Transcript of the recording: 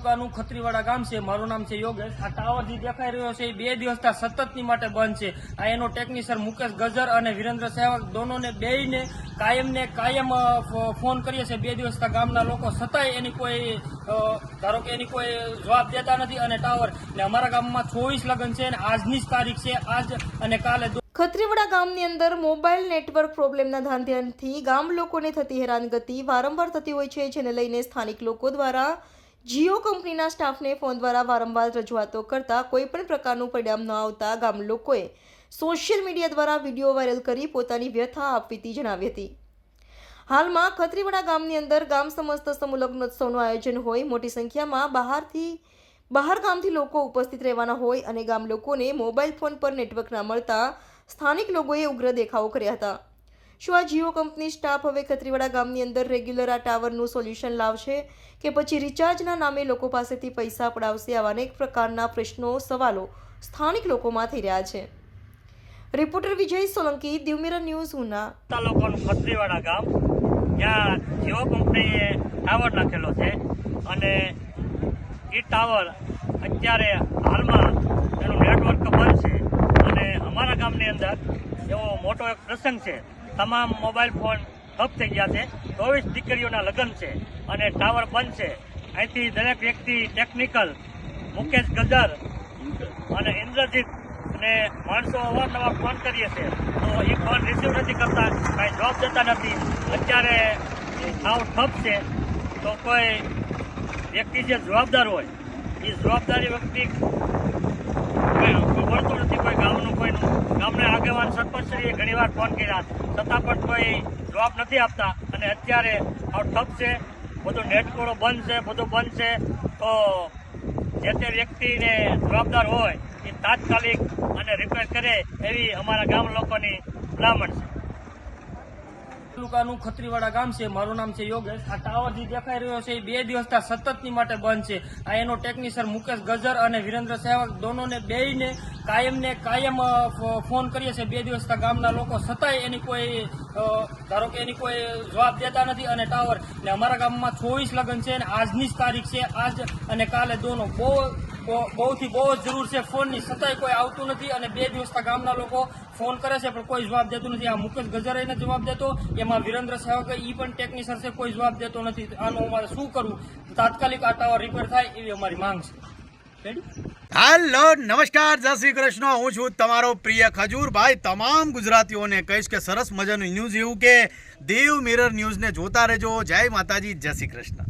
તાલુકાનું ખત્રીવાડા ગામ છે। મારું નામ છે યોગેશ। આ ટાવર જે દેખાઈ રહ્યો છે એ 2 દિવસથી સતતની માટે બંધ છે। આ એનો ટેકનિશિયન મુકેશ ગજર અને વિરેન્દ્ર સહેવાગ દોનોને બેયને કાયમ ફોન કરીએ છીએ 2 દિવસથી ગામના લોકો, છતાંય એની કોઈ ધારો કે એની કોઈ જવાબ દેતા નથી। અને ટાવર ને અમારા ગામમાં 24 લગ્ન છે અને આજની જ તારીખ છે, આજ અને કાલે। ખત્રીવાડા ગામની અંદર મોબાઈલ નેટવર્ક પ્રોબ્લેમના ધ્યાનથી ગામ લોકોને થતી હેરાનગતિ વારંવાર થતી હોય છે, જેને લઈને સ્થાનિક લોકો દ્વારા જીઓ કંપનીના સ્ટાફને ફોન દ્વારા વારંવાર રજૂઆતો કરતા કોઈ પણ પ્રકારનું પરિણામ ન આવતા ગામ લોકોએ સોશિયલ મીડિયા દ્વારા વિડીયો વાયરલ કરી પોતાની વ્યથા આપવીતી જણાવી હતી। હાલમાં ખત્રીવાડા ગામની અંદર ગામ સમસ્ત સમૂહ લગ્નોત્સવનું આયોજન હોય, મોટી સંખ્યામાં બહાર ગામથી લોકો ઉપસ્થિત રહેવાના હોય અને ગામ લોકોને મોબાઈલ ફોન પર નેટવર્ક ના મળતા સ્થાનિક લોકોએ ઉગ્ર દેખાવો કર્યા હતા। શું આ જીઓ કંપની સ્ટાફ હવે ખત્રીવાડા ગામની અંદર રેગ્યુલર આ ટાવરનું સોલ્યુશન લાવશે કે પછી રિચાર્જના નામે લોકો પાસેથી પૈસા પડાવશે? આવા અનેક પ્રકારના સવાલો સ્થાનિક લોકોમાં થઈ રહ્યા છે। રિપોર્ટર વિજય સોલંકી, દીવ મિરર ન્યૂઝ, ઉના। તાલુકાનું ખત્રીવાડા ગામ, જ્યાં જીઓ કંપનીએ ટાવર નાખેલો છે અને એ ટાવર અત્યારે હાલમાં એનું નેટવર્ક બંધ છે અને અમારા ગામની અંદર એવો મોટો એક પ્રસંગ છે। તમામ મોબાઈલ ફોન ઠપ થઈ ગયા છે। 24 દીકરીઓના લગ્ન છે અને ટાવર બંધ છે। અહીંથી દરેક વ્યક્તિ ટેકનિકલ મુકેશ ગજર અને ઇન્દ્રજીત અને માણસો અવારનવાર ફોન કરીએ છીએ તો એ ફોન રિસીવ નથી કરતા, કાંઈ જવાબ દેતા નથી। અત્યારે સાવ ઠપ છે તો કોઈ વ્યક્તિ જે જવાબદાર હોય એ જવાબદારી વ્યક્તિ વળતો નથી। કોઈ ગામને આગેવાન સરપંચશ્રીએ ઘણીવાર ફોન કર્યા છતાં પણ કોઈ જવાબ નથી આપતા અને અત્યારે સાવ ઠપ છે, બધું નેટકોળો બંધ છે, બધું બંધ છે। તો જે તે વ્યક્તિને જવાબદાર હોય એ તાત્કાલિક અને રિપેર કરે એવી અમારા ગામ લોકોની ભલામણ છે। તાલુકાનું ખત્રીવાડા ગામ છે। મારું નામ છે યોગેશ। આ ટાવર જે દેખાઈ રહ્યો છે એ 2 દિવસથી સતતની માટે બંધ છે। આ એનો ટેકનિશિયન મુકેશ ગજર અને વિરેન્દ્ર સહેવાગ દોનોને બેયને કાયમ ફોન કરીએ છીએ 2 દિવસથી ગામના લોકો, છતાંય એની કોઈ ધારો કે એની કોઈ જવાબ દેતા નથી। અને ટાવર ને અમારા ગામમાં 24 લગ્ન છે અને આજની જ તારીખ છે, આજ અને કાલે દોનો બહુ જ જરૂર છે ફોનની, છતાંય કોઈ આવતું નથી અને 2 દિવસથી ગામના લોકો ફોન કરે છે પણ કોઈ જવાબ દેતું નથી। આ મુકેશ ગજર એને જવાબ દેતો, એમાં વિરેન્દ્ર સહેવાગ એ પણ ટેકનિશિયન છે, કોઈ જવાબ દેતો નથી। આનું અમારે શું કરવું? તાત્કાલિક આ ટાવર રિપેર થાય એવી અમારી માંગ છે। હેલો, નમસ્કાર, જય શ્રી કૃષ્ણ। હું છું તમારો પ્રિય ખજૂર ભાઈ। તમામ ગુજરાતીઓને કહીશ કે સરસ મજાનું ન્યૂઝ એવું કે દીવ મિરર ન્યૂઝને જોતા રહેજો। જય માતાજી, જય શ્રી કૃષ્ણ।